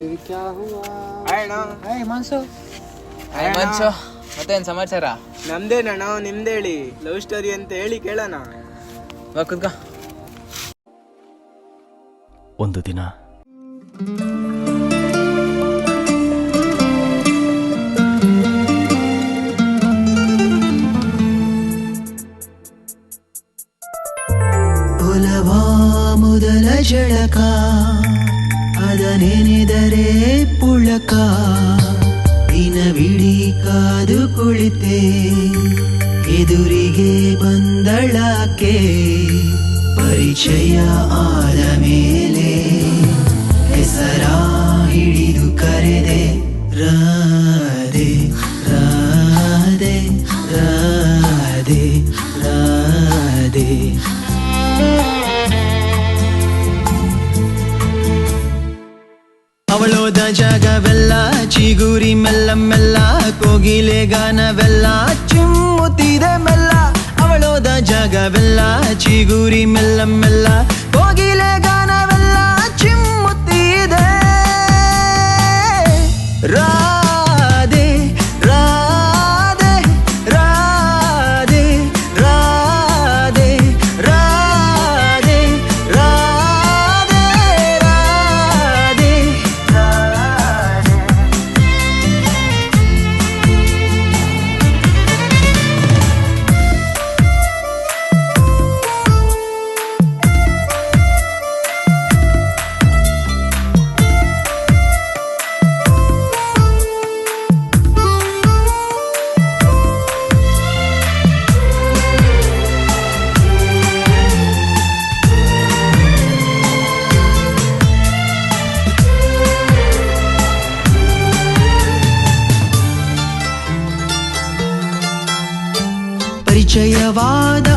क्या हुआ ಮನ್ಸು ಮನ್ಸು ಮತ್ತೇನ್ ಸಮಾಚಾರ? ನಮ್ದೇನಣ್ಣ, ನಿಮ್ದೇಳಿ. ಲವ್ ಸ್ಟೋರಿ ಅಂತ ಹೇಳಿ ಕೇಳೋಣ. ಬಾ ಕುತ್ಕೋ. ಒಂದು ದಿನ ಒಲವಾ ಮೊದಲ ಜಳಕ ಅದ ನೆನೆದರೆ ಪುಳಕ ದಿನವಿಡೀ ಕಾದು ಕುಳಿತೆ ಎದುರಿಗೆ ಬಂದಳಾಕೆ ಪರಿಚಯ ಆದ ಮೇಲೆ ಹೆಸರ ಹಿಡಿದು ಕರೆದೆ ರಾಧೆ ರಾಧೆ ರಾಧೆ ರಾಧೆ. ಅವಳೋದ ಜಾಗವೆಲ್ಲ ಚಿಗುರಿ ಮೆಲ್ಲ ಮೆಲ್ಲ ಕೋಗಿಲೆ ಗಾನವೆಲ್ಲ ಚಿಮ್ಮುತ್ತಿದೆ ಮೆಲ್ಲ. ಅವಳೋದ ಜಾಗವೆಲ್ಲ ಚಿಗುರಿ ಮೆಲ್ಲ ಮೆಲ್ಲ ಕೋಗಿಲೆ ಗಾನವೆಲ್ಲ ಚಿಮ್ಮುತ್ತಿದೆ. ರಾಧೆ ರಾಧೆ ರಾಧೆ ರಾಧೆ ರಾಧೆ ರಾಧೆ ರಾಧೆ. ಪರಿಚಯವಾದ